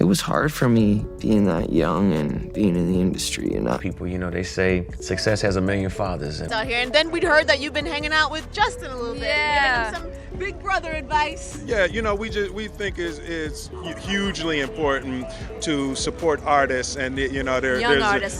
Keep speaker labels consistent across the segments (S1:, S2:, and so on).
S1: It was hard for me being that young and being in the industry and
S2: People, you know, they say success has a million fathers.
S3: Out here, and then we'd heard that you've been hanging out with Justin a little bit.
S4: Yeah.
S3: Giving him some big brother advice.
S5: Yeah, you know, we think is hugely important to support artists, and you know, there's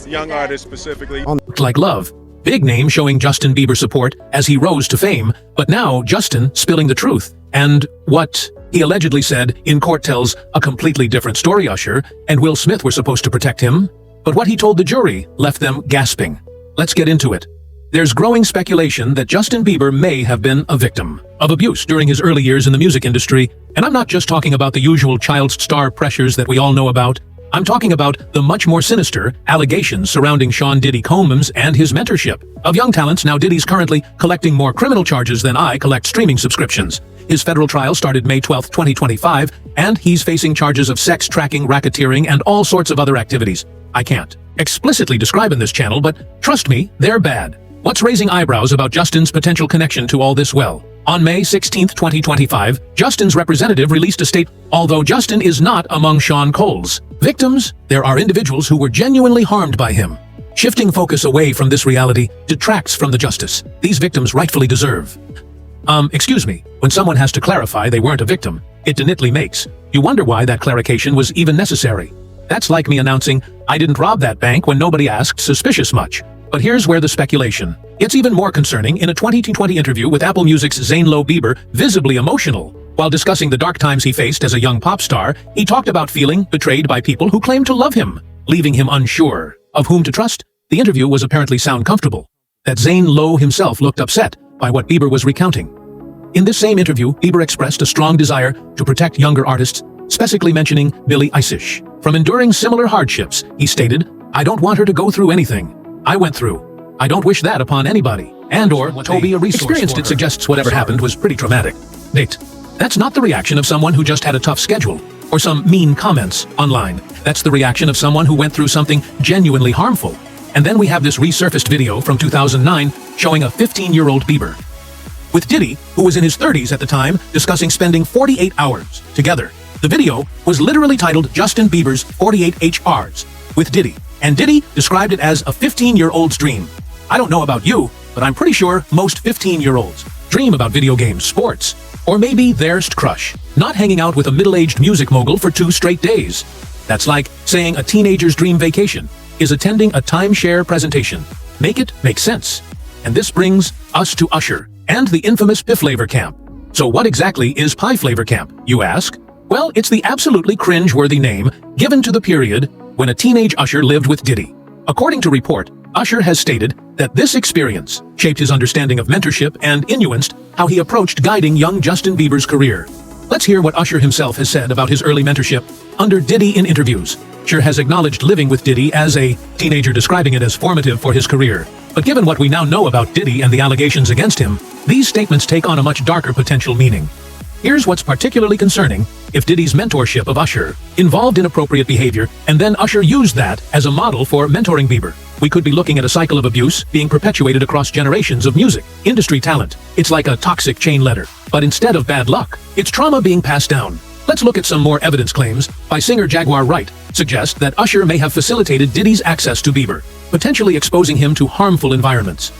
S5: young artists specifically.
S6: Like love. Big name showing Justin Bieber support as he rose to fame, but now Justin spilling the truth. And what he allegedly said in court tells a completely different story. Usher and Will Smith were supposed to protect him, but what he told the jury left them gasping. Let's get into it. There's growing speculation that Justin Bieber may have been a victim of abuse during his early years in the music industry, and I'm not just talking about the usual child star pressures that we all know about. I'm talking about the much more sinister allegations surrounding Sean Diddy Combs and his mentorship of young talents. Now Diddy's currently collecting more criminal charges than I collect streaming subscriptions. His federal trial started May 12, 2025, and he's facing charges of sex tracking, racketeering, and all sorts of other activities I can't explicitly describe in this channel, but trust me, they're bad. What's raising eyebrows about Justin's potential connection to all this? Well, on May 16, 2025, Justin's representative released a statement. Although Justin is not among Sean Cole's victims, there are individuals who were genuinely harmed by him. Shifting focus away from this reality detracts from the justice these victims rightfully deserve. Excuse me, when someone has to clarify they weren't a victim, it definitely makes you wonder why that clarification was even necessary. That's like me announcing, I didn't rob that bank when nobody asked suspicious much. But here's where the speculation gets even more concerning. In a 2020 interview with Apple Music's Zane Lowe, Bieber, visibly emotional, while discussing the dark times he faced as a young pop star, he talked about feeling betrayed by people who claimed to love him, leaving him unsure of whom to trust. The interview was apparently sound comfortable. That Zane Lowe himself looked upset by what Bieber was recounting. In this same interview, Bieber expressed a strong desire to protect younger artists, specifically mentioning Billie Eilish from enduring similar hardships. He stated, "I don't want her to go through anything I went through. I don't wish that upon anybody." And/or Toby, a resource experienced it, suggests whatever happened was pretty traumatic. Nate, that's not the reaction of someone who just had a tough schedule or some mean comments online. That's the reaction of someone who went through something genuinely harmful. And then we have this resurfaced video from 2009 showing a 15-year-old Bieber with Diddy, who was in his 30s at the time, discussing spending 48 hours together. The video was literally titled Justin Bieber's 48 HRs with Diddy, and Diddy described it as a 15-year-old's dream. I don't know about you, but I'm pretty sure most 15-year-olds dream about video games, sports, or maybe their crush, not hanging out with a middle-aged music mogul for 2 straight days. That's like saying a teenager's dream vacation is attending a timeshare presentation. Make it make sense. And this brings us to Usher and the infamous Pie Flavor Camp. So what exactly is Pie Flavor Camp, you ask? Well, it's the absolutely cringe-worthy name given to the period when a teenage Usher lived with Diddy. According to report, Usher has stated that this experience shaped his understanding of mentorship and influenced how he approached guiding young Justin Bieber's career. Let's hear what Usher himself has said about his early mentorship under Diddy in interviews. Usher has acknowledged living with Diddy as a teenager, describing it as formative for his career. But given what we now know about Diddy and the allegations against him, these statements take on a much darker potential meaning. Here's what's particularly concerning: if Diddy's mentorship of Usher involved inappropriate behavior, and then Usher used that as a model for mentoring Bieber, we could be looking at a cycle of abuse being perpetuated across generations of music industry talent. It's like a toxic chain letter, but instead of bad luck, it's trauma being passed down. Let's look at some more evidence. Claims by singer Jaguar Wright suggest that Usher may have facilitated Diddy's access to Bieber, potentially exposing him to harmful environments.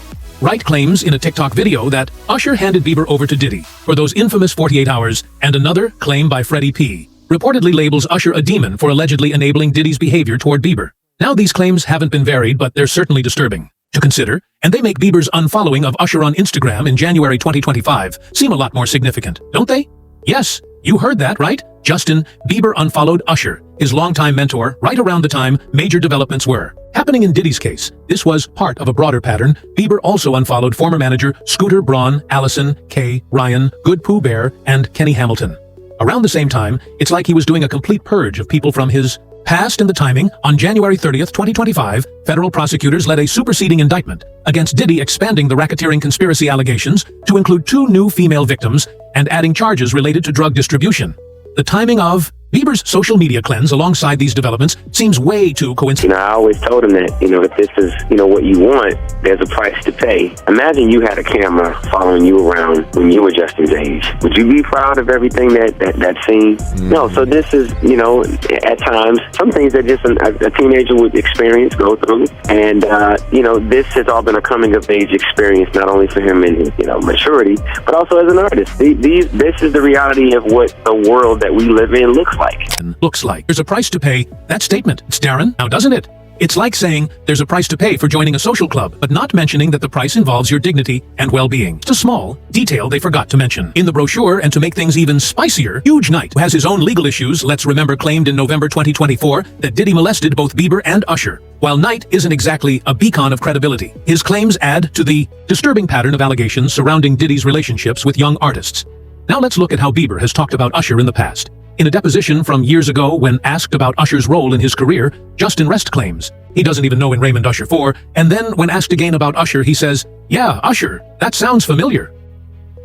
S6: Wright claims in a TikTok video that Usher handed Bieber over to Diddy for those infamous 48 hours, and another claim by Freddie P. reportedly labels Usher a demon for allegedly enabling Diddy's behavior toward Bieber. Now these claims haven't been verified, but they're certainly disturbing to consider, and they make Bieber's unfollowing of Usher on Instagram in January 2025 seem a lot more significant, don't they? Yes, you heard that right. Justin Bieber unfollowed Usher, his longtime mentor, right around the time major developments were happening in Diddy's case. This was part of a broader pattern. Bieber also unfollowed former manager Scooter Braun, Allison, Kay, Ryan, Good Pooh Bear, and Kenny Hamilton. Around the same time, it's like he was doing a complete purge of people from his past. And the timing, on January 30th, 2025, federal prosecutors led a superseding indictment against Diddy, expanding the racketeering conspiracy allegations to include 2 new female victims and adding charges related to drug distribution. The timing of Bieber's social media cleanse alongside these developments seems way too coincidental.
S4: I always told him that, if this is, what you want, there's a price to pay. Imagine you had a camera following you around when you were Justin's age. Would you be proud of everything that's seen? No, so this is, at times, some things that just a teenager would experience, go through. And, this has all been a coming-of-age experience, not only for him in his, maturity, but also as an artist. This is the reality of what the world that we live in looks like.
S6: Looks like there's a price to pay. That statement, it's Darren, now doesn't it? It's like saying there's a price to pay for joining a social club, but not mentioning that the price involves your dignity and well-being. It's a small detail they forgot to mention. In the brochure, and to make things even spicier, Huge Knight, who has his own legal issues, let's remember, claimed in November 2024 that Diddy molested both Bieber and Usher. While Knight isn't exactly a beacon of credibility, his claims add to the disturbing pattern of allegations surrounding Diddy's relationships with young artists. Now let's look at how Bieber has talked about Usher in the past. In a deposition from years ago, when asked about Usher's role in his career, Justin Rest claims he doesn't even know when Raymond Usher IV, and then when asked again about Usher, he says, "Yeah, Usher, that sounds familiar."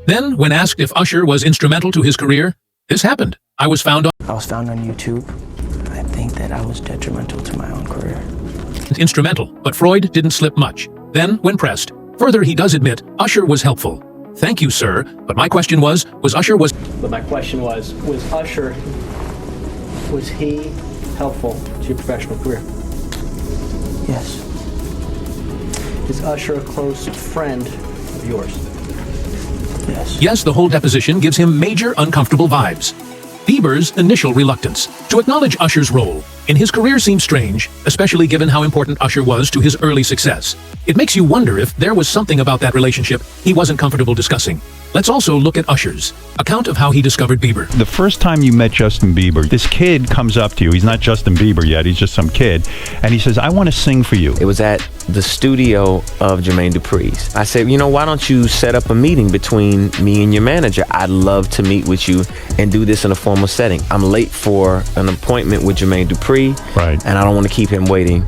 S6: Then, when asked if Usher was instrumental to his career, this happened. I was found on
S7: YouTube. I think that I was detrimental to my own career.
S6: Instrumental, but Freud didn't slip much. Then, when pressed, further he does admit Usher was helpful. Thank you, sir, but my question was Usher was
S7: he helpful to your professional career? Yes. Is Usher a close friend of yours? Yes.
S6: Yes, the whole deposition gives him major uncomfortable vibes. Bieber's initial reluctance to acknowledge Usher's role in his career seems strange, especially given how important Usher was to his early success. It makes you wonder if there was something about that relationship he wasn't comfortable discussing. Let's also look at Usher's account of how he discovered Bieber.
S8: The first time you met Justin Bieber, this kid comes up to you. He's not Justin Bieber yet. He's just some kid. And he says, "I want to sing for you."
S1: It was at the studio of Jermaine Dupri's. I said, why don't you set up a meeting between me and your manager? I'd love to meet with you and do this in a formal setting. I'm late for an appointment with Jermaine Dupri,
S8: right?
S1: And I don't want to keep him waiting.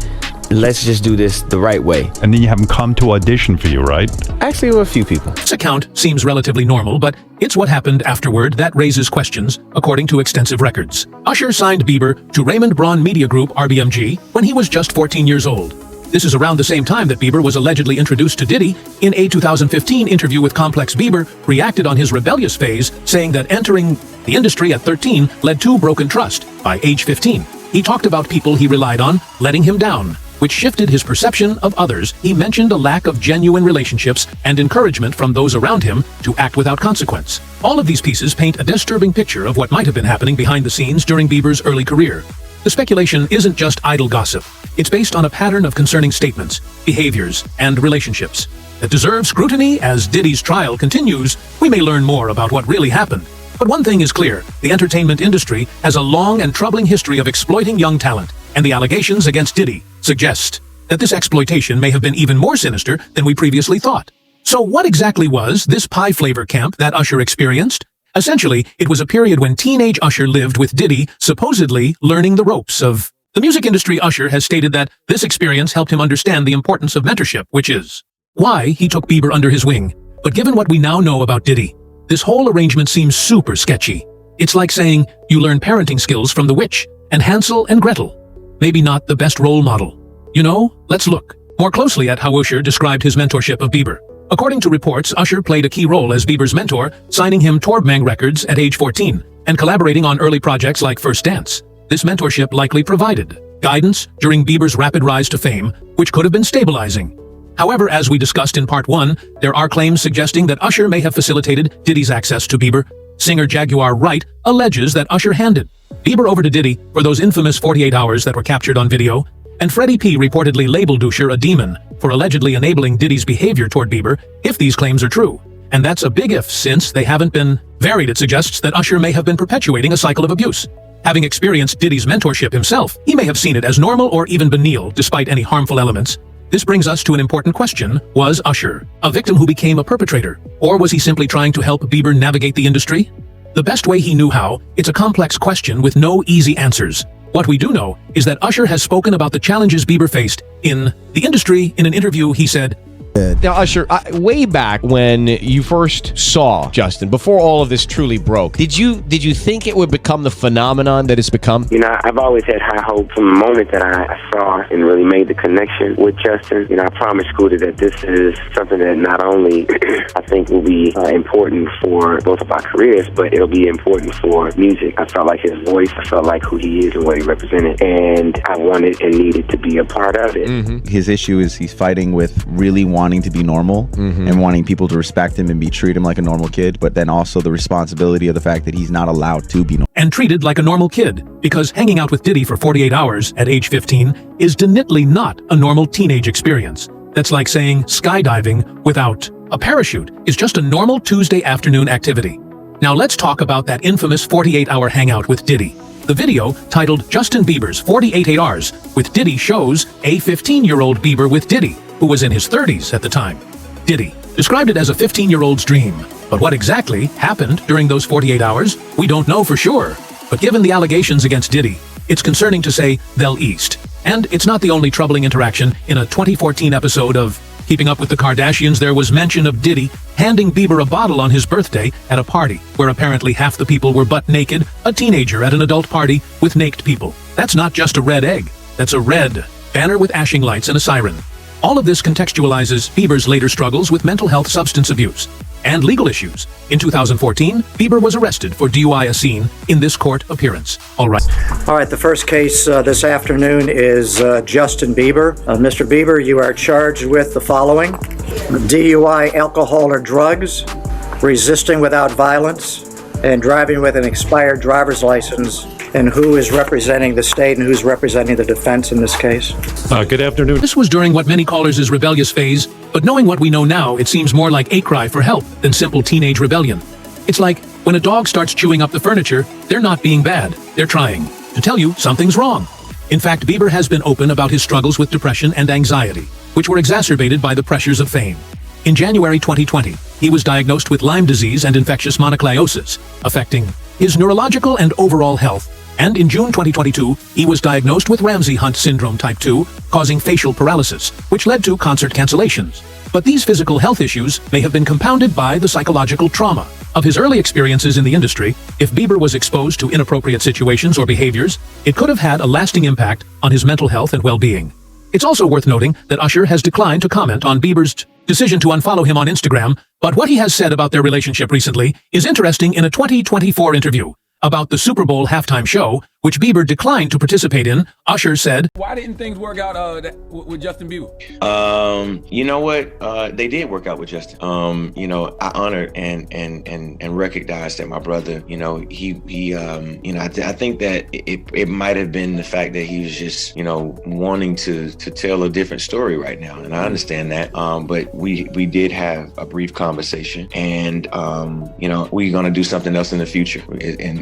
S1: Let's just do this the right way.
S8: And then you have him come to audition for you, right?
S1: Actually, there were a few people.
S6: This account seems relatively normal, but it's what happened afterward that raises questions, according to extensive records. Usher signed Bieber to Raymond Braun Media Group, RBMG, when he was just 14 years old. This is around the same time that Bieber was allegedly introduced to Diddy. In a 2015 interview with Complex, Bieber reacted on his rebellious phase, saying that entering the industry at 13 led to broken trust by age 15. He talked about people he relied on letting him down, which shifted his perception of others. He mentioned a lack of genuine relationships and encouragement from those around him to act without consequence. All of these pieces paint a disturbing picture of what might have been happening behind the scenes during Bieber's early career. The speculation isn't just idle gossip. It's based on a pattern of concerning statements, behaviors, and relationships that deserve scrutiny. As Diddy's trial continues, we may learn more about what really happened. But one thing is clear, the entertainment industry has a long and troubling history of exploiting young talent, and the allegations against Diddy suggest that this exploitation may have been even more sinister than we previously thought. So what exactly was this pie flavor camp that Usher experienced? Essentially, it was a period when teenage Usher lived with Diddy, supposedly learning the ropes of the music industry. Usher has stated that this experience helped him understand the importance of mentorship, which is why he took Bieber under his wing. But given what we now know about Diddy, this whole arrangement seems super sketchy. It's like saying you learn parenting skills from the witch and Hansel and Gretel. Maybe not the best role model. Let's look more closely at how Usher described his mentorship of Bieber. According to reports, Usher played a key role as Bieber's mentor, signing him Torbang Records at age 14 and collaborating on early projects like First Dance. This mentorship likely provided guidance during Bieber's rapid rise to fame, which could have been stabilizing. However, as we discussed in Part 1, there are claims suggesting that Usher may have facilitated Diddy's access to Bieber. Singer Jaguar Wright alleges that Usher handed Bieber over to Diddy for those infamous 48 hours that were captured on video, and Freddie P reportedly labeled Usher a demon for allegedly enabling Diddy's behavior toward Bieber, if these claims are true. And that's a big if, since they haven't been verified. It suggests that Usher may have been perpetuating a cycle of abuse. Having experienced Diddy's mentorship himself, he may have seen it as normal or even benign, despite any harmful elements. This brings us to an important question. Was Usher a victim who became a perpetrator? Or was he simply trying to help Bieber navigate the industry? The best way he knew how, it's a complex question with no easy answers. What we do know is that Usher has spoken about the challenges Bieber faced in the industry. In an interview, he said,
S9: did.
S10: Now, Usher, way back when you first saw Justin, before all of this truly broke, did you think it would become the phenomenon that it's become?
S4: You know, I've always had high hopes from the moment that I saw and really made the connection with Justin. You know, I promised Scooter that this is something that not only I think will be important for both of our careers, but it'll be important for music. I felt like his voice, I felt like who he is and what he represented, and I wanted and needed to be a part of it.
S11: Mm-hmm. His issue is he's fighting with really wanting to be normal and wanting people to respect him and treat him like a normal kid, but then also the responsibility of the fact that he's not allowed to be normal.
S6: And treated like a normal kid, because hanging out with Diddy for 48 hours at age 15 is definitely not a normal teenage experience. That's like saying skydiving without a parachute is just a normal Tuesday afternoon activity. Now let's talk about that infamous 48-hour hangout with Diddy. The video, titled Justin Bieber's 48 Hours with Diddy, shows a 15-year-old Bieber with Diddy, who was in his 30s at the time. Diddy described it as a 15-year-old's dream. But what exactly happened during those 48 hours, we don't know for sure. But given the allegations against Diddy, it's concerning to say they'll east. And it's not the only troubling interaction. In a 2014 episode of Keeping Up with the Kardashians, there was mention of Diddy handing Bieber a bottle on his birthday at a party, where apparently half the people were butt naked, a teenager at an adult party with naked people. That's not just a red egg. That's a red banner with ashing lights and a siren. All of this contextualizes Bieber's later struggles with mental health, substance abuse, and legal issues. In 2014, Bieber was arrested for DUI as seen in this court appearance. All right,
S12: the first case this afternoon is Justin Bieber. Mr. Bieber, you are charged with the following: DUI, alcohol or drugs, resisting without violence, and driving with an expired driver's license. And who is representing the state and who's representing the defense in this case?
S6: Good afternoon. This was during what many call his rebellious phase, but knowing what we know now, it seems more like a cry for help than simple teenage rebellion. It's like when a dog starts chewing up the furniture, they're not being bad, they're trying to tell you something's wrong. In fact, Bieber has been open about his struggles with depression and anxiety, which were exacerbated by the pressures of fame. In January 2020, he was diagnosed with Lyme disease and infectious mononucleosis, affecting his neurological and overall health. And in June 2022, he was diagnosed with Ramsay-Hunt syndrome type 2, causing facial paralysis, which led to concert cancellations. But these physical health issues may have been compounded by the psychological trauma of his early experiences in the industry. If Bieber was exposed to inappropriate situations or behaviors, it could have had a lasting impact on his mental health and well-being. It's also worth noting that Usher has declined to comment on Bieber's decision to unfollow him on Instagram, but what he has said about their relationship recently is interesting. In a 2024 interview about the Super Bowl halftime show, which Bieber declined to participate in, Usher said,
S13: "Why didn't things work out with Justin Bieber?"
S2: You know what? They did work out with Justin. You know, I honored and recognized that my brother, you know, he you know, I think that it might have been the fact that he was just, you know, wanting to tell a different story right now, and I understand that. But we did have a brief conversation, and you know, we're gonna do something else in the future,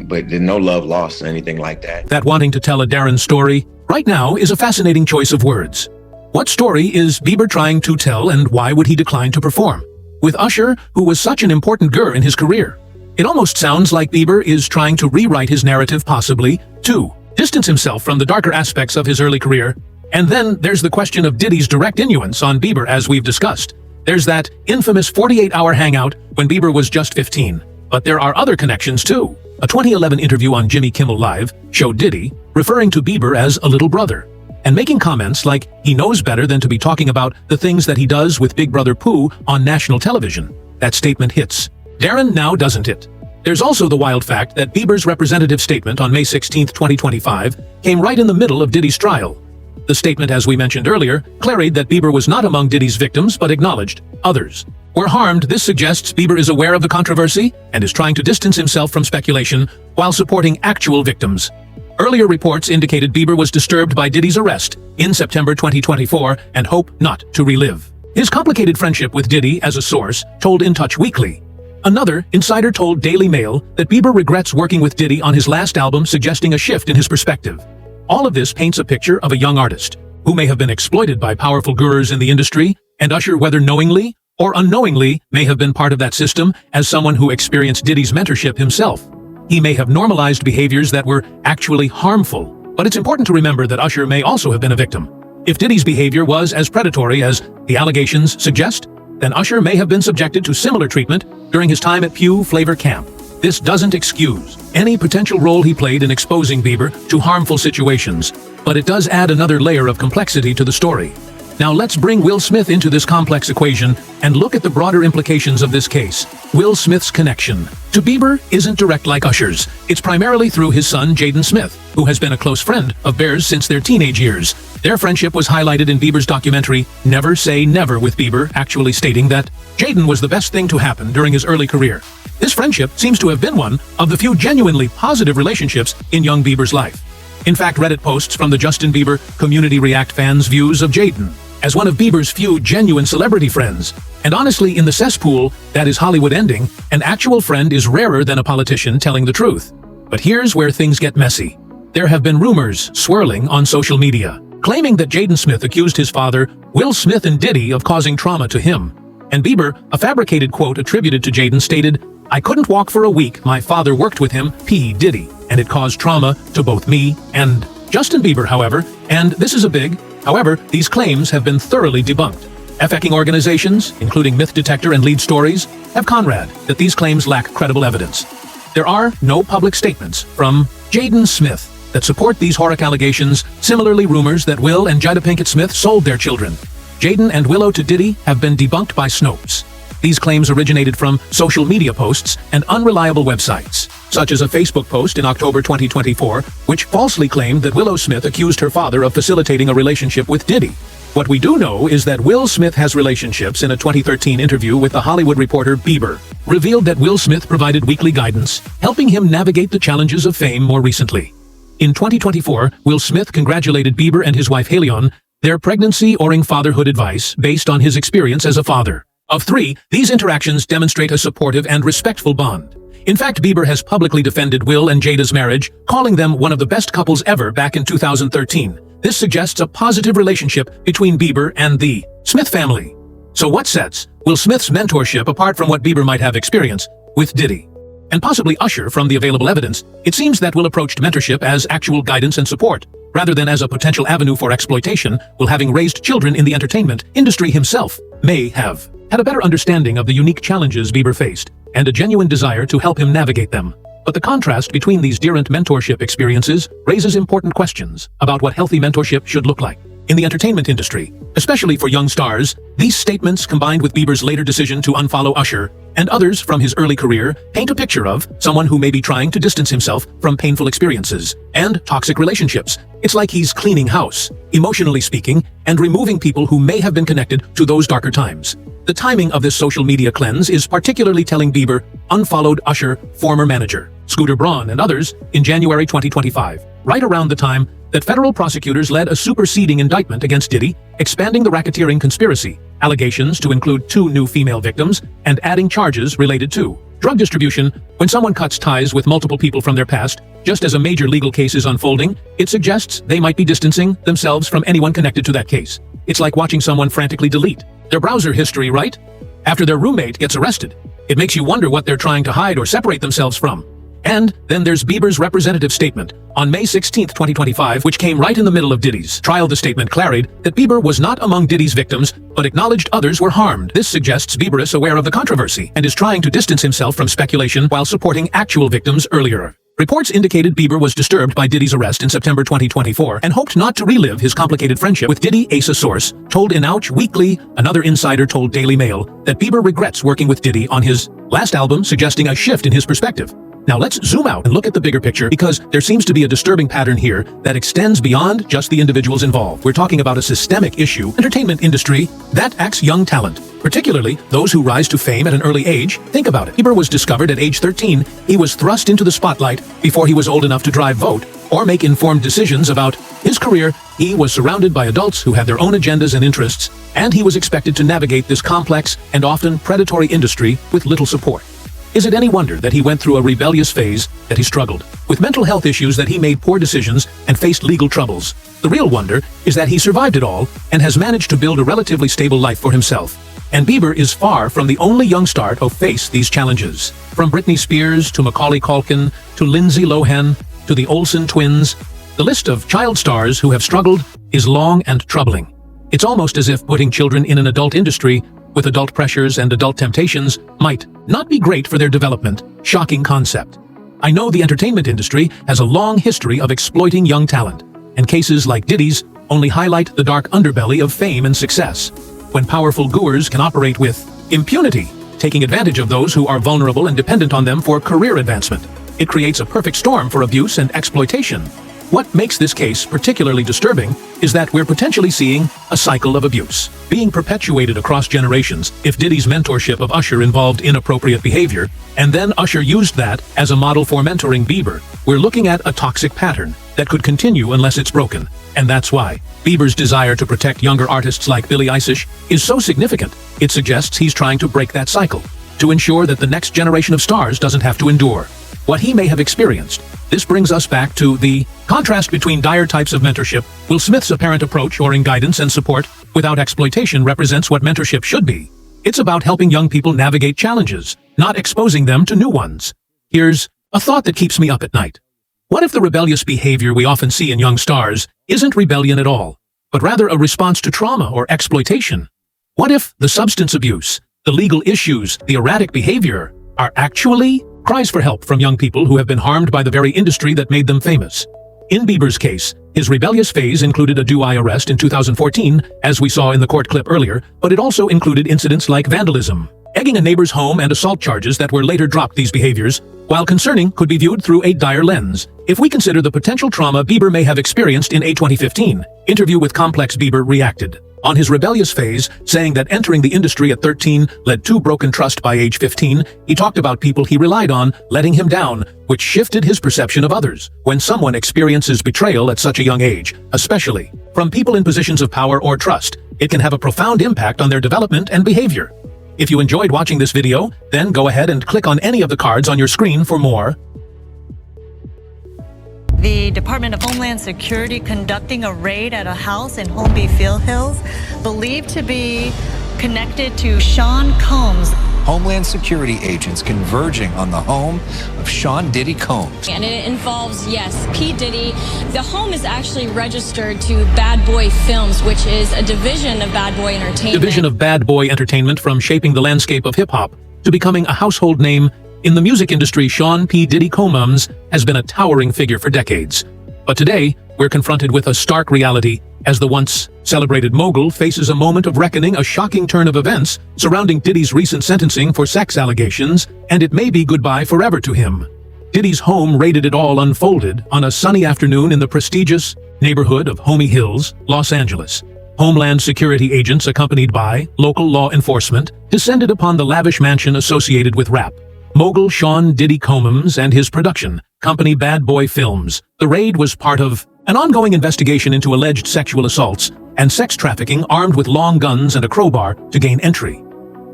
S2: but there's no love lost or anything like that.
S6: That wanting to tell a Darren story right now is a fascinating choice of words. What story is Bieber trying to tell, and why would he decline to perform with Usher, who was such an important girl in his career? It almost sounds like Bieber is trying to rewrite his narrative, possibly to distance himself from the darker aspects of his early career. And then there's the question of Diddy's direct influence on Bieber, as we've discussed. There's that infamous 48-hour hangout when Bieber was just 15. But there are other connections too. A 2011 interview on Jimmy Kimmel Live showed Diddy referring to Bieber as a little brother, and making comments like he knows better than to be talking about the things that he does with Big Brother Pooh on national television. That statement hits. Darren, now doesn't it? There's also the wild fact that Bieber's representative statement on May 16, 2025, came right in the middle of Diddy's trial. The statement, as we mentioned earlier, clarified that Bieber was not among Diddy's victims, but acknowledged others were harmed. This suggests Bieber is aware of the controversy and is trying to distance himself from speculation while supporting actual victims. Earlier reports indicated Bieber was disturbed by Diddy's arrest in September 2024 and hoped not to relive his complicated friendship with Diddy, as a source told In Touch Weekly. Another insider told Daily Mail that Bieber regrets working with Diddy on his last album, suggesting a shift in his perspective. All of this paints a picture of a young artist who may have been exploited by powerful gurus in the industry, and Usher, whether knowingly or unknowingly, may have been part of that system. As someone who experienced Diddy's mentorship himself, he may have normalized behaviors that were actually harmful. But it's important to remember that Usher may also have been a victim. If Diddy's behavior was as predatory as the allegations suggest, then Usher may have been subjected to similar treatment during his time at Pew Flavor Camp. This doesn't excuse any potential role he played in exposing Bieber to harmful situations, but it does add another layer of complexity to the story. Now let's bring Will Smith into this complex equation and look at the broader implications of this case. Will Smith's connection to Bieber isn't direct like Usher's. It's primarily through his son, Jaden Smith, who has been a close friend of Bear's since their teenage years. Their friendship was highlighted in Bieber's documentary, Never Say Never, with Bieber actually stating that Jaden was the best thing to happen during his early career. This friendship seems to have been one of the few genuinely positive relationships in young Bieber's life. In fact, Reddit posts from the Justin Bieber community react fans' views of Jaden as one of Bieber's few genuine celebrity friends. And honestly, in the cesspool that is Hollywood ending, an actual friend is rarer than a politician telling the truth. But here's where things get messy. There have been rumors swirling on social media, claiming that Jaden Smith accused his father, Will Smith and Diddy, of causing trauma to him. And Bieber, a fabricated quote attributed to Jaden, stated, "I couldn't walk for a week. My father worked with him, P. Diddy, and it caused trauma to both me and Justin Bieber." However, and this is a big however, these claims have been thoroughly debunked. Fact-checking organizations, including Myth Detector and Lead Stories, have conraded that these claims lack credible evidence. There are no public statements from Jaden Smith that support these horrific allegations. Similarly, rumors that Will and Jada Pinkett Smith sold their children, Jaden and Willow, to Diddy have been debunked by Snopes. These claims originated from social media posts and unreliable websites, such as a Facebook post in October 2024, which falsely claimed that Willow Smith accused her father of facilitating a relationship with Diddy. What we do know is that Will Smith has relationships. In a 2013 interview with The Hollywood Reporter, Bieber revealed that Will Smith provided weekly guidance, helping him navigate the challenges of fame more recently. In 2024, Will Smith congratulated Bieber and his wife Haley on their pregnancy-or fatherhood advice based on his experience as a father of three. These interactions demonstrate a supportive and respectful bond. In fact, Bieber has publicly defended Will and Jada's marriage, calling them one of the best couples ever back in 2013. This suggests a positive relationship between Bieber and the Smith family. So what sets Will Smith's mentorship apart from what Bieber might have experienced with Diddy and possibly Usher? From the available evidence, it seems that Will approached mentorship as actual guidance and support, rather than as a potential avenue for exploitation. Will, having raised children in the entertainment industry himself, may have had a better understanding of the unique challenges Bieber faced and a genuine desire to help him navigate them. But the contrast between these different mentorship experiences raises important questions about what healthy mentorship should look like in the entertainment industry, especially for young stars. These statements, combined with Bieber's later decision to unfollow Usher and others from his early career, paint a picture of someone who may be trying to distance himself from painful experiences and toxic relationships. It's like he's cleaning house, emotionally speaking, and removing people who may have been connected to those darker times. The timing of this social media cleanse is particularly telling. Bieber unfollowed Usher, former manager Scooter Braun, and others in January 2025, right around the time that federal prosecutors led a superseding indictment against Diddy, expanding the racketeering conspiracy allegations to include 2 new female victims and adding charges related to drug distribution. When someone cuts ties with multiple people from their past, just as a major legal case is unfolding, it suggests they might be distancing themselves from anyone connected to that case. It's like watching someone frantically delete their browser history right after their roommate gets arrested. It makes you wonder what they're trying to hide or separate themselves from. And then there's Bieber's representative statement on May 16, 2025, which came right in the middle of Diddy's trial. The statement clarified that Bieber was not among Diddy's victims, but acknowledged others were harmed. This suggests Bieber is aware of the controversy and is trying to distance himself from speculation while supporting actual victims. Earlier reports indicated Bieber was disturbed by Diddy's arrest in September 2024 and hoped not to relive his complicated friendship with Diddy. A source told in Ouch Weekly, another insider told Daily Mail, that Bieber regrets working with Diddy on his last album, suggesting a shift in his perspective. Now let's zoom out and look at the bigger picture, because there seems to be a disturbing pattern here that extends beyond just the individuals involved. We're talking about a systemic issue, entertainment industry that acts young talent, particularly those who rise to fame at an early age. Think about it. Bieber was discovered at age 13. He was thrust into the spotlight before he was old enough to drive, vote, or make informed decisions about his career. He was surrounded by adults who had their own agendas and interests, and he was expected to navigate this complex and often predatory industry with little support. Is it any wonder that he went through a rebellious phase, that he struggled with mental health issues, that he made poor decisions and faced legal troubles? The real wonder is that he survived it all and has managed to build a relatively stable life for himself. And Bieber is far from the only young star to face these challenges. From Britney Spears to Macaulay Culkin to Lindsay Lohan to the Olsen twins, the list of child stars who have struggled is long and troubling. It's almost as if putting children in an adult industry with adult pressures and adult temptations might not be great for their development. Shocking concept. I know the entertainment industry has a long history of exploiting young talent, and cases like Diddy's only highlight the dark underbelly of fame and success, when powerful gurus can operate with impunity, taking advantage of those who are vulnerable and dependent on them for career advancement. It creates a perfect storm for abuse and exploitation. What makes this case particularly disturbing is that we're potentially seeing a cycle of abuse being perpetuated across generations. If Diddy's mentorship of Usher involved inappropriate behavior, and then Usher used that as a model for mentoring Bieber, we're looking at a toxic pattern that could continue unless it's broken. And that's why Bieber's desire to protect younger artists like Billie Eilish is so significant. It suggests he's trying to break that cycle, to ensure that the next generation of stars doesn't have to endure what he may have experienced. This brings us back to the contrast between dire types of mentorship. Will Smith's apparent approach, offering guidance and support without exploitation, represents what mentorship should be. It's about helping young people navigate challenges, not exposing them to new ones. Here's a thought that keeps me up at night. What if the rebellious behavior we often see in young stars isn't rebellion at all, but rather a response to trauma or exploitation? What if the substance abuse, the legal issues, the erratic behavior are actually cries for help from young people who have been harmed by the very industry that made them famous? In Bieber's case, his rebellious phase included a DUI arrest in 2014, as we saw in the court clip earlier, but it also included incidents like vandalism, egging a neighbor's home, and assault charges that were later dropped. These behaviors, while concerning, could be viewed through a dire lens. If we consider the potential trauma Bieber may have experienced in a 2015 interview with Complex, Bieber reacted on his rebellious phase, saying that entering the industry at 13 led to broken trust by age 15. He talked about people he relied on letting him down, which shifted his perception of others. When someone experiences betrayal at such a young age, especially from people in positions of power or trust, it can have a profound impact on their development and behavior. If you enjoyed watching this video, then go ahead and click on any of the cards on your screen for more.
S9: The Department of Homeland Security conducting a raid at a house in Holmby Field Hills, believed to be connected to Sean Combs.
S14: Homeland Security agents converging on the home of Sean Diddy Combs.
S15: And it involves, yes, P. Diddy. The home is actually registered to Bad Boy Films, which is a division of Bad Boy Entertainment.
S6: Division of Bad Boy Entertainment. From shaping the landscape of hip-hop to becoming a household name in the music industry, Sean P. Diddy Combs has been a towering figure for decades. But today, we're confronted with a stark reality as the once celebrated mogul faces a moment of reckoning, a shocking turn of events surrounding Diddy's recent sentencing for sex allegations, and it may be goodbye forever to him. Diddy's home raided. It all unfolded on a sunny afternoon in the prestigious neighborhood of Holmby Hills, Los Angeles. Homeland Security agents, accompanied by local law enforcement, descended upon the lavish mansion associated with rap mogul Sean Diddy Combs and his production company Bad Boy Films. The raid was part of an ongoing investigation into alleged sexual assaults and sex trafficking, armed with long guns and a crowbar to gain entry.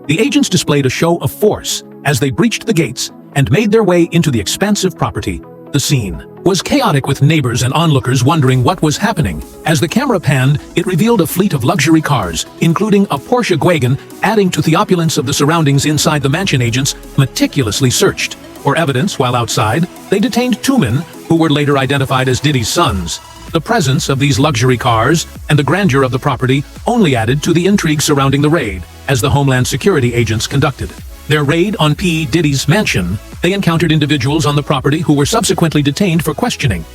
S6: The agents displayed a show of force as they breached the gates and made their way into the expansive property. The scene was chaotic, with neighbors and onlookers wondering what was happening. As the camera panned, it revealed a fleet of luxury cars, including a Porsche wagon, adding to the opulence of the surroundings inside the mansion. Agents meticulously searched for evidence. While outside, they detained two men who were later identified as Diddy's sons. The presence of these luxury cars and the grandeur of the property only added to the intrigue surrounding the raid. As the Homeland Security agents conducted their raid on P. Diddy's mansion, they encountered individuals on the property who were subsequently detained for questioning.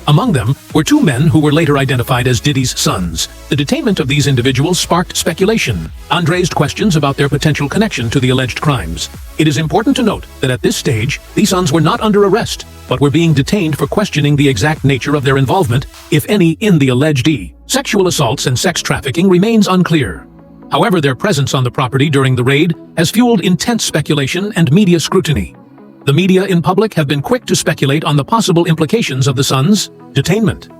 S6: Among them were two men who were later identified as Diddy's sons. The detainment of these individuals sparked speculation and raised questions about their potential connection to the alleged crimes. It is important to note that at this stage, these sons were not under arrest, but were being detained for questioning the exact nature of their involvement, if any, in the alleged sexual assaults and sex trafficking remains unclear. However, their presence on the property during the raid has fueled intense speculation and media scrutiny. The media in public have been quick to speculate on the possible implications of the sons' detainment.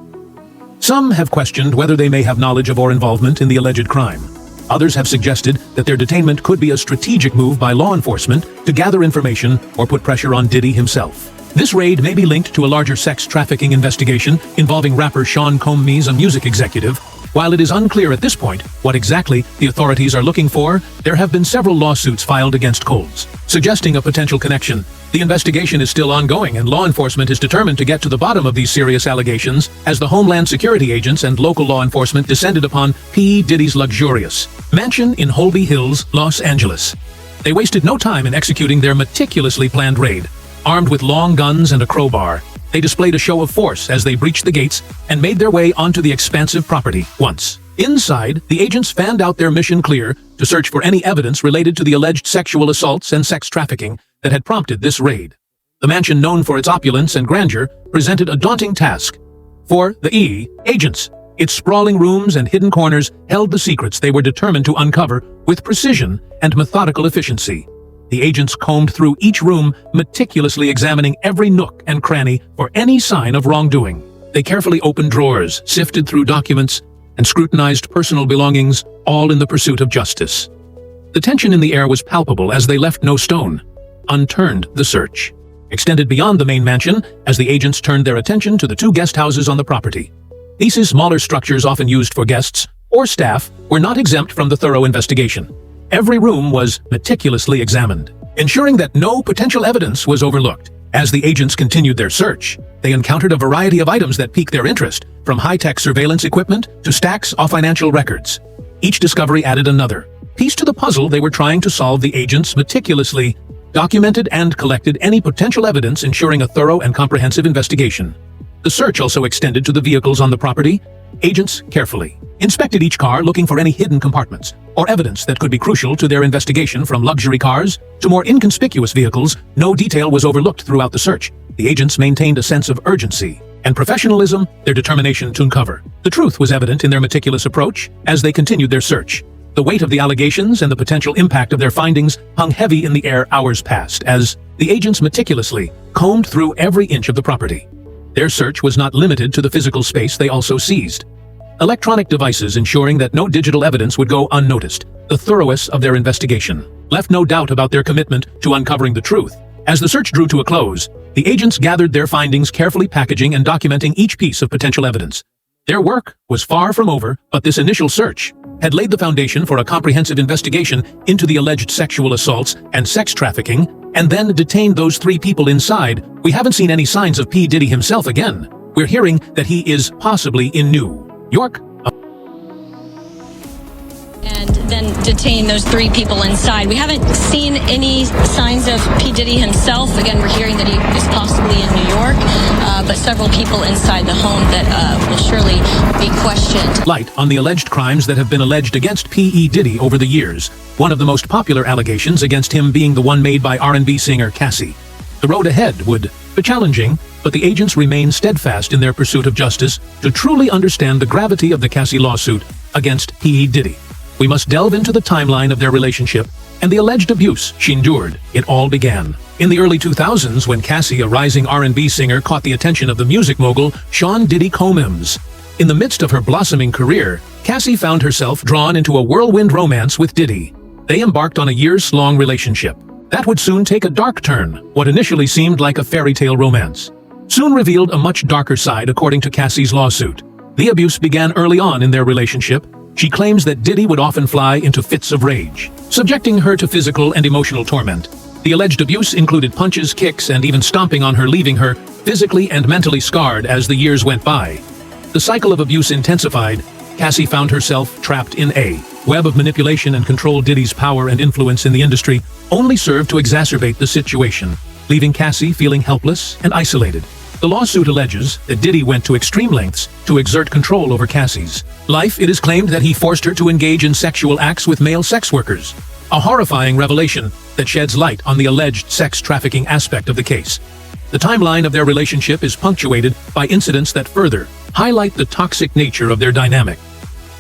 S6: Some have questioned whether they may have knowledge of or involvement in the alleged crime. Others have suggested that their detainment could be a strategic move by law enforcement to gather information or put pressure on Diddy himself. This raid may be linked to a larger sex trafficking investigation involving rapper Sean Combs, a music executive While it is unclear at this point what exactly the authorities are looking for, there have been several lawsuits filed against Coles, suggesting a potential connection. The investigation is still ongoing, and law enforcement is determined to get to the bottom of these serious allegations as the Homeland Security agents and local law enforcement descended upon P. Diddy's luxurious mansion in Holby Hills, Los Angeles. They wasted no time in executing their meticulously planned raid. Armed with long guns and a crowbar, they displayed a show of force as they breached the gates and made their way onto the expansive property. Once inside, the agents fanned out their mission clear to search for any evidence related to the alleged sexual assaults and sex trafficking that had prompted this raid. The mansion, known for its opulence and grandeur, presented a daunting task for the agents. Its sprawling rooms and hidden corners held the secrets they were determined to uncover with precision and methodical efficiency. The agents combed through each room, meticulously examining every nook and cranny for any sign of wrongdoing. They carefully opened drawers, sifted through documents, and scrutinized personal belongings, all in the pursuit of justice. The tension in the air was palpable as they left no stone unturned. The search extended beyond the main mansion as the agents turned their attention to the 2 guest houses on the property. These smaller structures, often used for guests or staff, were not exempt from the thorough investigation. Every room was meticulously examined, ensuring that no potential evidence was overlooked. As the agents continued their search, they encountered a variety of items that piqued their interest, from high-tech surveillance equipment to stacks of financial records. Each discovery added another piece to the puzzle they were trying to solve. The agents meticulously documented and collected any potential evidence, ensuring a thorough and comprehensive investigation. The search also extended to the vehicles on the property. Agents carefully inspected each car, looking for any hidden compartments or evidence that could be crucial to their investigation. From luxury cars to more inconspicuous vehicles, no detail was overlooked throughout the search. The agents maintained a sense of urgency and professionalism, their determination to uncover the truth was evident in their meticulous approach as they continued their search. The weight of the allegations and the potential impact of their findings hung heavy in the air. Hours passed as the agents meticulously combed through every inch of the property. Their search was not limited to the physical space. They also seized electronic devices, ensuring that no digital evidence would go unnoticed. The thoroughness of their investigation left no doubt about their commitment to uncovering the truth. As the search drew to a close, the agents gathered their findings, carefully packaging and documenting each piece of potential evidence. Their work was far from over, but this initial search had laid the foundation for a comprehensive investigation into the alleged sexual assaults and sex trafficking, and then detained those 3 people inside. We haven't seen any signs of P. Diddy himself again. We're hearing that he is possibly in New York.
S15: And then detain those 3 people inside. We haven't seen any signs of P. Diddy himself. Again, we're hearing that he is possibly in New York, but several people inside the home that will surely be questioned.
S6: Light on the alleged crimes that have been alleged against P. Diddy over the years. One of the most popular allegations against him being the one made by R&B singer Cassie. The road ahead would be challenging, but the agents remain steadfast in their pursuit of justice to truly understand the gravity of the Cassie lawsuit against P. Diddy. We must delve into the timeline of their relationship and the alleged abuse she endured. It all began in the early 2000s when Cassie, a rising R&B singer, caught the attention of the music mogul Sean Diddy Combs. In the midst of her blossoming career, Cassie found herself drawn into a whirlwind romance with Diddy. They embarked on a years-long relationship that would soon take a dark turn. What initially seemed like a fairy tale romance soon revealed a much darker side, according to Cassie's lawsuit. The abuse began early on in their relationship. She claims that Diddy would often fly into fits of rage, subjecting her to physical and emotional torment. The alleged abuse included punches, kicks, and even stomping on her, leaving her physically and mentally scarred as the years went by. The cycle of abuse intensified. Cassie found herself trapped in a web of manipulation and control. Diddy's power and influence in the industry only served to exacerbate the situation, leaving Cassie feeling helpless and isolated. The lawsuit alleges that Diddy went to extreme lengths to exert control over Cassie's life. It is claimed that he forced her to engage in sexual acts with male sex workers, a horrifying revelation that sheds light on the alleged sex trafficking aspect of the case. The timeline of their relationship is punctuated by incidents that further highlight the toxic nature of their dynamic.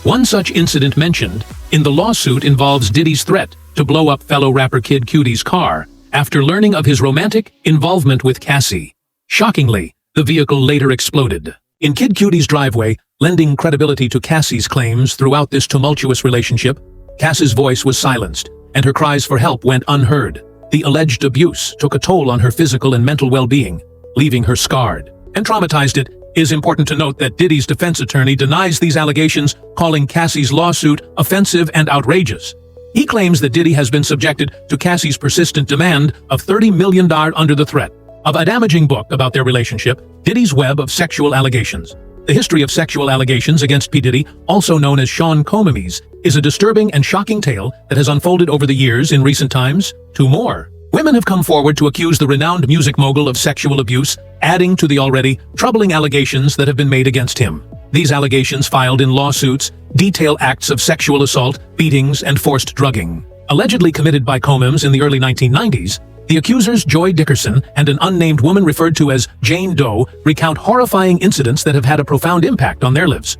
S6: One such incident mentioned in the lawsuit involves Diddy's threat to blow up fellow rapper Kid Cudi's car after learning of his romantic involvement with Cassie. Shockingly, the vehicle later exploded in Kid Cudi's driveway, lending credibility to Cassie's claims. Throughout this tumultuous relationship, Cassie's voice was silenced, and her cries for help went unheard. The alleged abuse took a toll on her physical and mental well-being, leaving her scarred and traumatized. It It is important to note that Diddy's defense attorney denies these allegations, calling Cassie's lawsuit offensive and outrageous. He claims that Diddy has been subjected to Cassie's persistent demand of $30 million under the threat of a damaging book about their relationship, Diddy's Web of Sexual Allegations. The history of sexual allegations against P. Diddy, also known as Sean Combs, is a disturbing and shocking tale that has unfolded over the years. In recent times, two more women have come forward to accuse the renowned music mogul of sexual abuse, adding to the already troubling allegations that have been made against him. These allegations, filed in lawsuits, detail acts of sexual assault, beatings, and forced drugging. Allegedly committed by Combs in the early 1990s, the accusers Joy Dickerson and an unnamed woman referred to as Jane Doe recount horrifying incidents that have had a profound impact on their lives.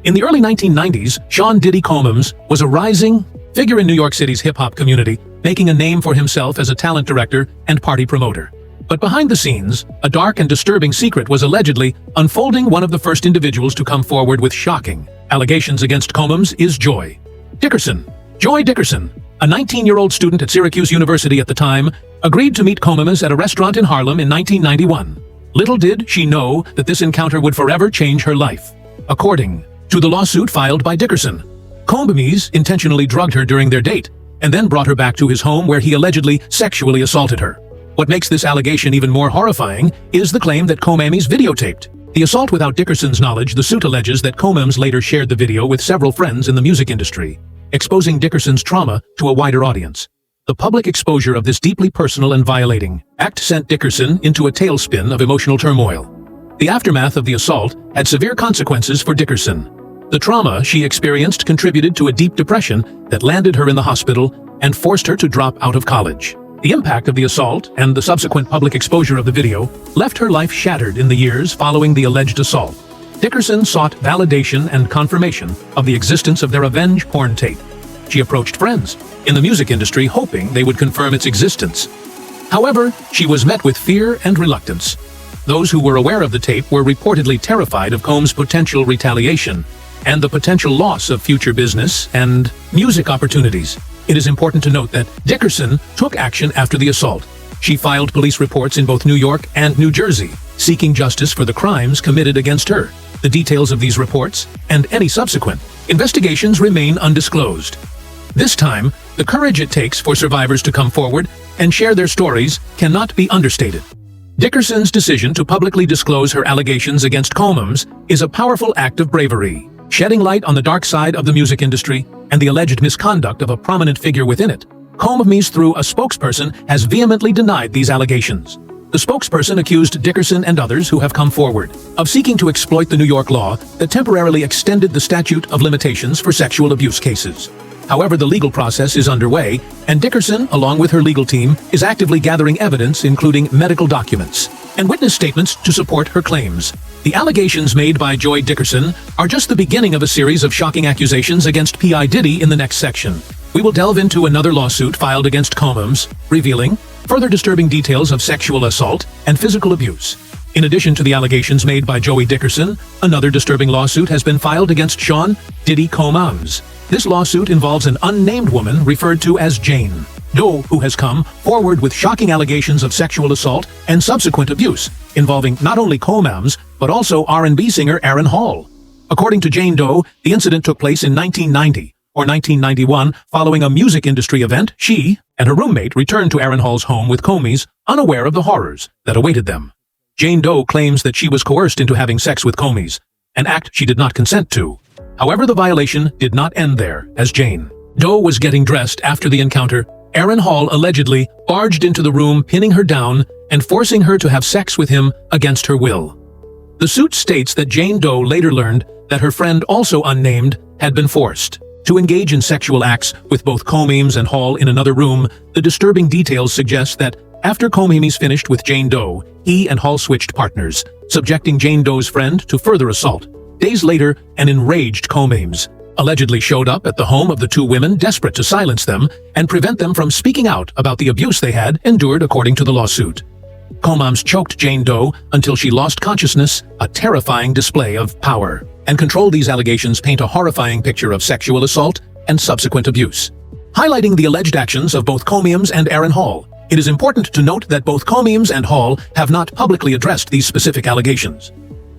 S6: In the early 1990s, Sean Diddy Combs was a rising figure in New York City's hip-hop community, making a name for himself as a talent director and party promoter. But behind the scenes, a dark and disturbing secret was allegedly unfolding. One of the first individuals to come forward with shocking allegations against Combs is Joy Dickerson. Joy Dickerson, a 19-year-old student at Syracuse University at the time, agreed to meet Combs at a restaurant in Harlem in 1991. Little did she know that this encounter would forever change her life. According to the lawsuit filed by Dickerson, Combs intentionally drugged her during their date and then brought her back to his home where he allegedly sexually assaulted her. What makes this allegation even more horrifying is the claim that Combs videotaped the assault without Dickerson's knowledge. The suit alleges that Combs later shared the video with several friends in the music industry, exposing Dickerson's trauma to a wider audience. The public exposure of this deeply personal and violating act sent Dickerson into a tailspin of emotional turmoil. The aftermath of the assault had severe consequences for Dickerson. The trauma she experienced contributed to a deep depression that landed her in the hospital and forced her to drop out of college. The impact of the assault and the subsequent public exposure of the video left her life shattered in the years following the alleged assault. Dickerson sought validation and confirmation of the existence of their revenge porn tape. She approached friends in the music industry hoping they would confirm its existence. However, she was met with fear and reluctance. Those who were aware of the tape were reportedly terrified of Combs' potential retaliation and the potential loss of future business and music opportunities. It is important to note that Dickerson took action after the assault. She filed police reports in both New York and New Jersey, seeking justice for the crimes committed against her. The details of these reports and any subsequent investigations remain undisclosed. This time, the courage it takes for survivors to come forward and share their stories cannot be understated. Dickerson's decision to publicly disclose her allegations against Combs is a powerful act of bravery, shedding light on the dark side of the music industry and the alleged misconduct of a prominent figure within it. Combs, through a spokesperson, has vehemently denied these allegations. The spokesperson accused Dickerson and others who have come forward of seeking to exploit the New York law that temporarily extended the statute of limitations for sexual abuse cases. However, the legal process is underway, and Dickerson, along with her legal team, is actively gathering evidence, including medical documents and witness statements, to support her claims. The allegations made by Joy Dickerson are just the beginning of a series of shocking accusations against P.I. Diddy. In the next section, we will delve into another lawsuit filed against Combs, revealing further disturbing details of sexual assault and physical abuse. In addition to the allegations made by Joey Dickerson, another disturbing lawsuit has been filed against Sean Diddy Combs. This lawsuit involves an unnamed woman referred to as Jane Doe, who has come forward with shocking allegations of sexual assault and subsequent abuse, involving not only Combs, but also R&B singer Aaron Hall. According to Jane Doe, the incident took place in 1990 or 1991 following a music industry event. She and her roommate returned to Aaron Hall's home with Combs, unaware of the horrors that awaited them. Jane Doe claims that she was coerced into having sex with Combs, an act she did not consent to. However, the violation did not end there. As Jane Doe was getting dressed after the encounter, Aaron Hall allegedly barged into the room, pinning her down and forcing her to have sex with him against her will. The suit states that Jane Doe later learned that her friend, also unnamed, had been forced to engage in sexual acts with both Combs and Hall in another room. The disturbing details suggest that after Combs finished with Jane Doe, he and Hall switched partners, subjecting Jane Doe's friend to further assault. Days later, an enraged Combs allegedly showed up at the home of the two women, desperate to silence them and prevent them from speaking out about the abuse they had endured. According to the lawsuit, Combs choked Jane Doe until she lost consciousness, a terrifying display of power and control. These allegations paint a horrifying picture of sexual assault and subsequent abuse, highlighting the alleged actions of both Combs and Aaron Hall. It is important to note that both Combs and Hall have not publicly addressed these specific allegations.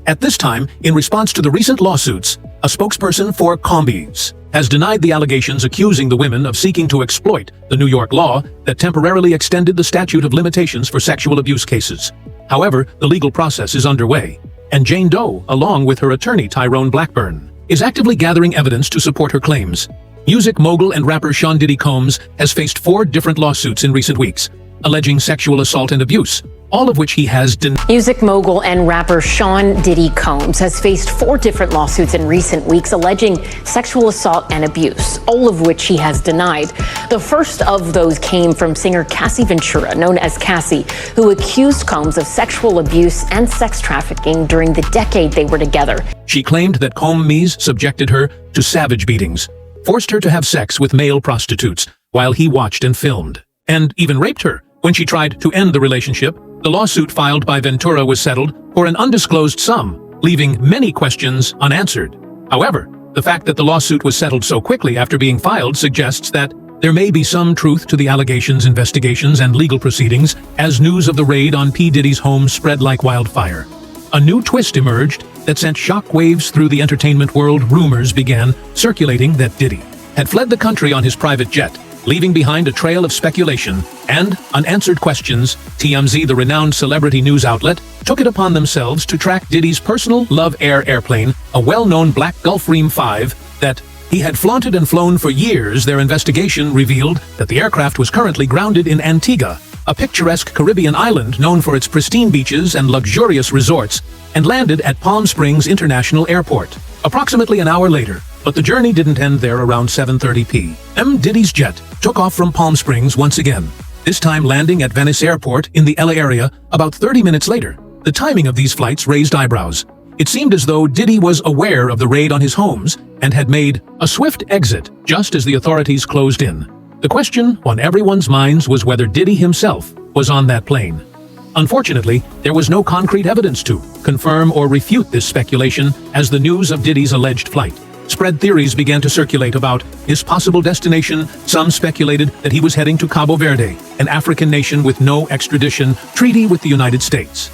S6: At this time, in response to the recent lawsuits, a spokesperson for Combs has denied the allegations accusing the women of seeking to exploit the New York law that temporarily extended the statute of limitations for sexual abuse cases. However, the legal process is underway, and Jane Doe, along with her attorney Tyrone Blackburn, is actively gathering evidence to support her claims. Music mogul and rapper Sean Diddy Combs has faced 4 different lawsuits in recent weeks, alleging sexual assault and abuse, all of which he has denied.
S16: Music mogul and rapper Sean Diddy Combs has faced 4 different lawsuits in recent weeks alleging sexual assault and abuse, all of which he has denied. The first of those came from singer Cassie Ventura, known as Cassie, who accused Combs of sexual abuse and sex trafficking during the decade they were together.
S6: She claimed that Combs subjected her to savage beatings, forced her to have sex with male prostitutes while he watched and filmed, and even raped her. When she tried to end the relationship, the lawsuit filed by Ventura was settled for an undisclosed sum, leaving many questions unanswered. However, the fact that the lawsuit was settled so quickly after being filed suggests that there may be some truth to the allegations, investigations, and legal proceedings as news of the raid on P. Diddy's home spread like wildfire. A new twist emerged that sent shockwaves through the entertainment world. Rumors began circulating that Diddy had fled the country on his private jet, leaving behind a trail of speculation and unanswered questions. TMZ, the renowned celebrity news outlet, took it upon themselves to track Diddy's personal Love Air airplane, a well-known black Gulfstream 5 that he had flaunted and flown for years. Their investigation revealed that the aircraft was currently grounded in Antigua, a picturesque Caribbean island known for its pristine beaches and luxurious resorts, and landed at Palm Springs International Airport approximately an hour later. But the journey didn't end there. Around 7:30 p.m., Diddy's jet took off from Palm Springs once again, this time landing at Venice Airport in the LA area about 30 minutes later. The timing of these flights raised eyebrows. It seemed as though Diddy was aware of the raid on his homes and had made a swift exit just as the authorities closed in. The question on everyone's minds was whether Diddy himself was on that plane. Unfortunately, there was no concrete evidence to confirm or refute this speculation. As the news of Diddy's alleged flight spread, theories began to circulate about his possible destination. Some speculated that he was heading to Cabo Verde, an African nation with no extradition treaty with the United States.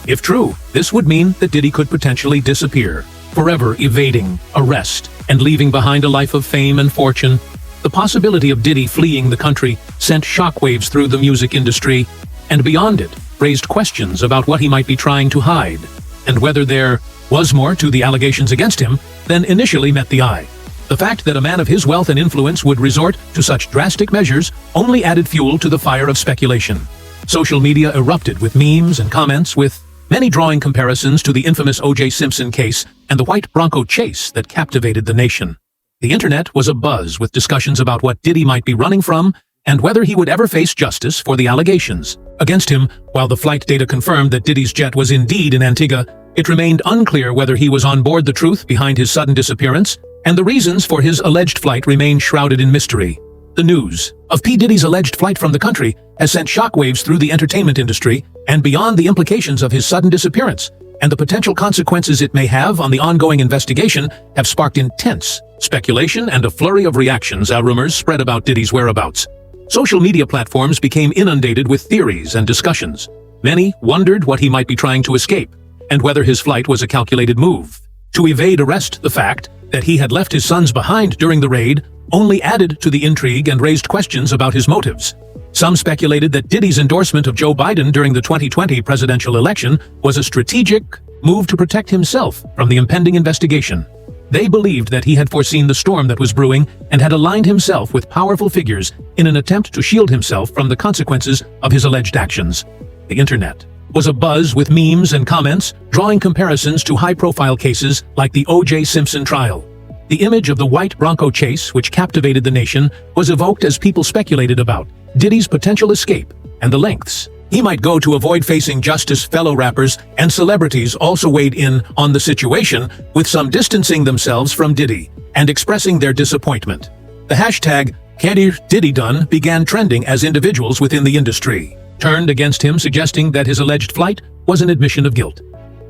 S6: If true, this would mean that Diddy could potentially disappear, forever evading arrest and leaving behind a life of fame and fortune. The possibility of Diddy fleeing the country sent shockwaves through the music industry, and beyond it, raised questions about what he might be trying to hide, and whether there was more to the allegations against him than initially met the eye. The fact that a man of his wealth and influence would resort to such drastic measures only added fuel to the fire of speculation. Social media erupted with memes and comments, with many drawing comparisons to the infamous O.J. Simpson case and the white Bronco chase that captivated the nation. The internet was abuzz with discussions about what Diddy might be running from and whether he would ever face justice for the allegations against him. While the flight data confirmed that Diddy's jet was indeed in Antigua, it remained unclear whether he was on board. The truth behind his sudden disappearance and the reasons for his alleged flight remain shrouded in mystery. The news of P. Diddy's alleged flight from the country has sent shockwaves through the entertainment industry, and beyond, the implications of his sudden disappearance and the potential consequences it may have on the ongoing investigation have sparked intense speculation and a flurry of reactions as rumors spread about Diddy's whereabouts. Social media platforms became inundated with theories and discussions. Many wondered what he might be trying to escape, and whether his flight was a calculated move to evade arrest. The fact that he had left his sons behind during the raid only added to the intrigue and raised questions about his motives. Some speculated that Diddy's endorsement of Joe Biden during the 2020 presidential election was a strategic move to protect himself from the impending investigation. They believed that he had foreseen the storm that was brewing and had aligned himself with powerful figures in an attempt to shield himself from the consequences of his alleged actions. The internet was abuzz with memes and comments, drawing comparisons to high-profile cases like the O.J. Simpson trial. The image of the white Bronco chase, which captivated the nation, was evoked as people speculated about Diddy's potential escape and the lengths he might go to avoid facing justice. Fellow rappers and celebrities also weighed in on the situation, with some distancing themselves from Diddy and expressing their disappointment. The hashtag #DiddyDone began trending as individuals within the industry turned against him, suggesting that his alleged flight was an admission of guilt.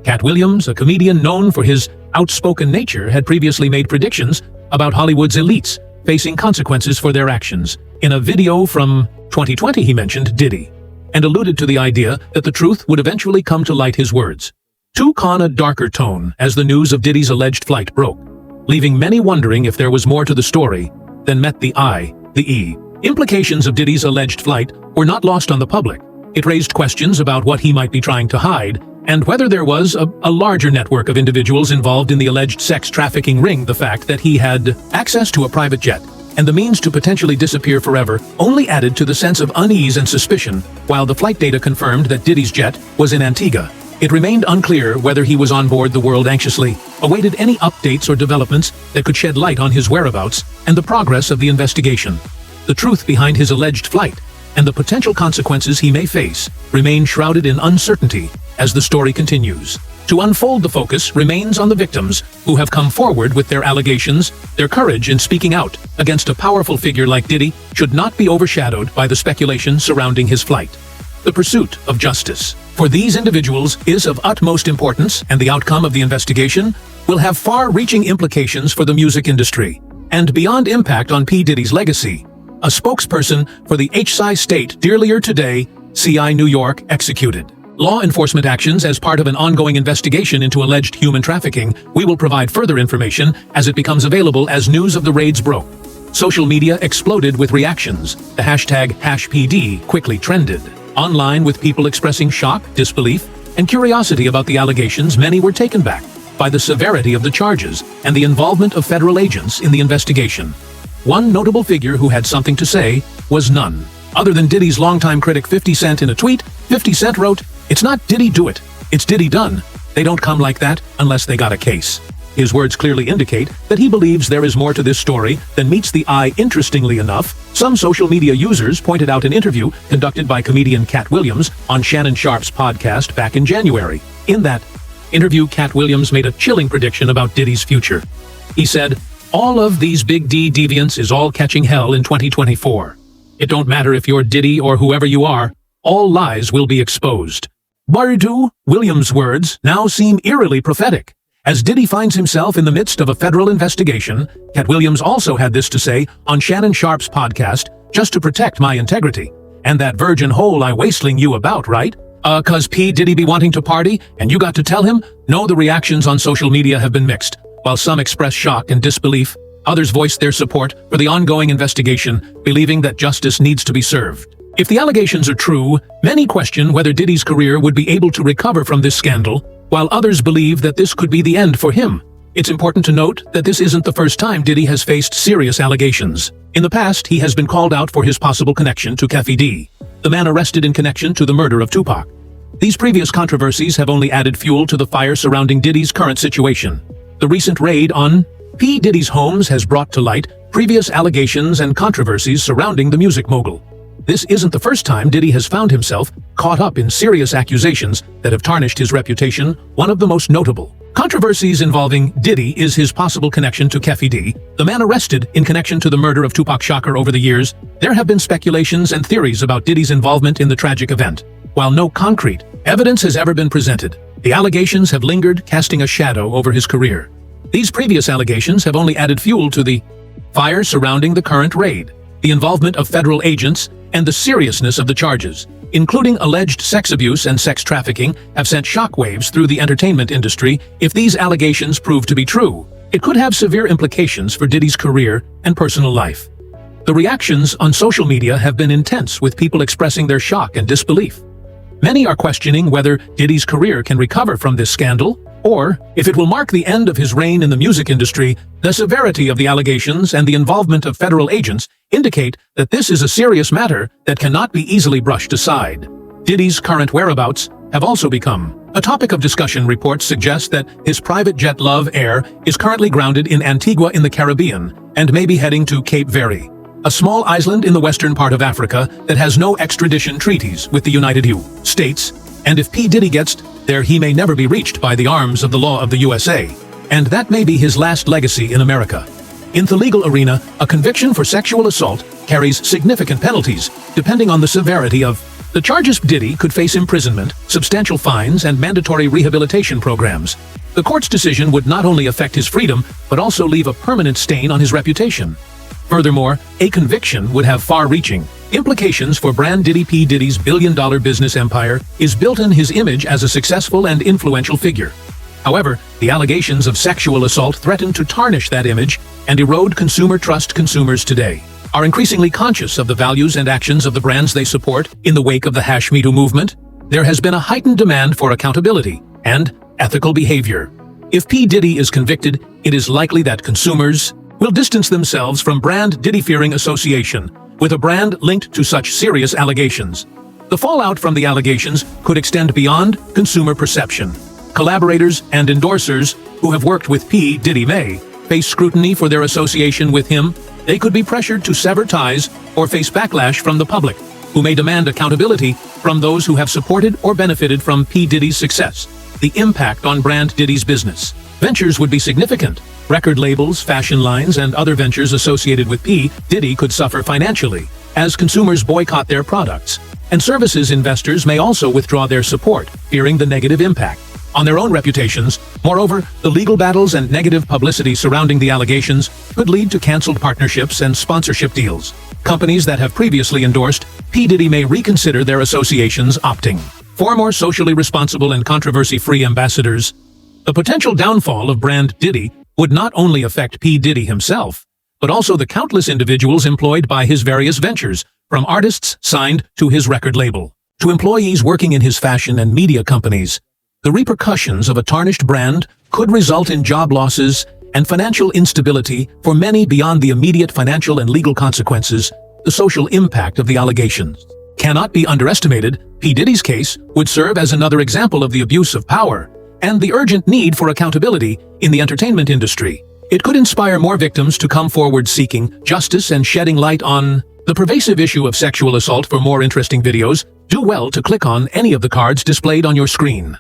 S6: Cat Williams, a comedian known for his outspoken nature, had previously made predictions about Hollywood's elites facing consequences for their actions. In a video from 2020, he mentioned Diddy and alluded to the idea that the truth would eventually come to light. His words, took on a darker tone as the news of Diddy's alleged flight broke, leaving many wondering if there was more to the story than met the eye, the E. Implications of Diddy's alleged flight were not lost on the public. It raised questions about what he might be trying to hide, and whether there was a larger network of individuals involved in the alleged sex trafficking ring. The fact that he had access to a private jet and the means to potentially disappear forever only added to the sense of unease and suspicion, while the flight data confirmed that Diddy's jet was in Antigua. It remained unclear whether he was on board. The world anxiously awaited any updates or developments that could shed light on his whereabouts and the progress of the investigation. The truth behind his alleged flight and the potential consequences he may face remain shrouded in uncertainty as the story continues. To unfold, the focus remains on the victims who have come forward with their allegations. Their courage in speaking out against a powerful figure like Diddy should not be overshadowed by the speculation surrounding his flight. The pursuit of justice for these individuals is of utmost importance, and the outcome of the investigation will have far-reaching implications for the music industry and beyond impact on P. Diddy's legacy. A spokesperson for the HSI state earlier today, CI New York executed law enforcement actions as part of an ongoing investigation into alleged human trafficking. We will provide further information as it becomes available. As news of the raids broke, social media exploded with reactions. The hashtag #PD quickly trended online, with people expressing shock, disbelief, and curiosity about the allegations. Many were taken back by the severity of the charges and the involvement of federal agents in the investigation. One notable figure who had something to say was none other than Diddy's longtime critic 50 Cent. In a tweet, 50 Cent wrote, "It's not Diddy do it, it's Diddy done. They don't come like that unless they got a case." His words clearly indicate that he believes there is more to this story than meets the eye. Interestingly enough, some social media users pointed out an interview conducted by comedian Cat Williams on Shannon Sharpe's podcast back in January. In that interview, Cat Williams made a chilling prediction about Diddy's future. He said, "All of these big D deviants is all catching hell in 2024. It don't matter if you're Diddy or whoever you are, all lies will be exposed." Bardu, Williams' words now seem eerily prophetic. As Diddy finds himself in the midst of a federal investigation, Cat Williams also had this to say on Shannon Sharpe's podcast: "Just to protect my integrity. And that virgin hole I wasteling you about, right? 'Cause P. Diddy be wanting to party, and you got to tell him?" No, the reactions on social media have been mixed. While some express shock and disbelief, others voiced their support for the ongoing investigation, believing that justice needs to be served. If the allegations are true, many question whether Diddy's career would be able to recover from this scandal, while others believe that this could be the end for him. It's important to note that this isn't the first time Diddy has faced serious allegations. In the past, he has been called out for his possible connection to Keffe D, the man arrested in connection to the murder of Tupac. These previous controversies have only added fuel to the fire surrounding Diddy's current situation. The recent raid on P. Diddy's homes has brought to light previous allegations and controversies surrounding the music mogul. This isn't the first time Diddy has found himself caught up in serious accusations that have tarnished his reputation. One of the most notable controversies involving Diddy is his possible connection to Keffe D, the man arrested in connection to the murder of Tupac Shakur. Over the years, there have been speculations and theories about Diddy's involvement in the tragic event. While no concrete evidence has ever been presented, the allegations have lingered, casting a shadow over his career. These previous allegations have only added fuel to the fire surrounding the current raid. The involvement of federal agents and the seriousness of the charges, including alleged sex abuse and sex trafficking, have sent shockwaves through the entertainment industry. If these allegations prove to be true, it could have severe implications for Diddy's career and personal life. The reactions on social media have been intense, with people expressing their shock and disbelief. Many are questioning whether Diddy's career can recover from this scandal, or if it will mark the end of his reign in the music industry. The severity of the allegations and the involvement of federal agents indicate that this is a serious matter that cannot be easily brushed aside. Diddy's current whereabouts have also become a topic of discussion. Reports suggest that his private jet Love Air is currently grounded in Antigua in the Caribbean and may be heading to Cape Verde, a small island in the western part of Africa that has no extradition treaties with the United States. And if P. Diddy gets there, he may never be reached by the arms of the law of the USA. And that may be his last legacy in America. In the legal arena, a conviction for sexual assault carries significant penalties, depending on the severity of the charges. Diddy could face imprisonment, substantial fines, and mandatory rehabilitation programs. The court's decision would not only affect his freedom, but also leave a permanent stain on his reputation. Furthermore, a conviction would have far-reaching Implications for brand Diddy. P. Diddy's billion-dollar business empire is built on his image as a successful and influential figure. However, the allegations of sexual assault threaten to tarnish that image and erode consumer trust. Consumers today are increasingly conscious of the values and actions of the brands they support. In the wake of the #MeToo movement, there has been a heightened demand for accountability and ethical behavior. If P. Diddy is convicted, it is likely that consumers will distance themselves from brand Diddy, fearing association with a brand linked to such serious allegations. The fallout from the allegations could extend beyond consumer perception. Collaborators and endorsers who have worked with P. Diddy may face scrutiny for their association with him. They could be pressured to sever ties or face backlash from the public, who may demand accountability from those who have supported or benefited from P. Diddy's success. The impact on brand Diddy's business ventures would be significant. Record labels, fashion lines, and other ventures associated with P. Diddy could suffer financially as consumers boycott their products and services. Investors may also withdraw their support, fearing the negative impact on their own reputations. Moreover, the legal battles and negative publicity surrounding the allegations could lead to canceled partnerships and sponsorship deals. Companies that have previously endorsed P. Diddy may reconsider their associations, opting for more socially responsible and controversy-free ambassadors. The potential downfall of brand Diddy would not only affect P. Diddy himself, but also the countless individuals employed by his various ventures, from artists signed to his record label to employees working in his fashion and media companies. The repercussions of a tarnished brand could result in job losses and financial instability for many. Beyond the immediate financial and legal consequences, the social impact of the allegations cannot be underestimated. P. Diddy's case would serve as another example of the abuse of power and the urgent need for accountability in the entertainment industry. It could inspire more victims to come forward seeking justice and shedding light on the pervasive issue of sexual assault. For more interesting videos, do well to click on any of the cards displayed on your screen.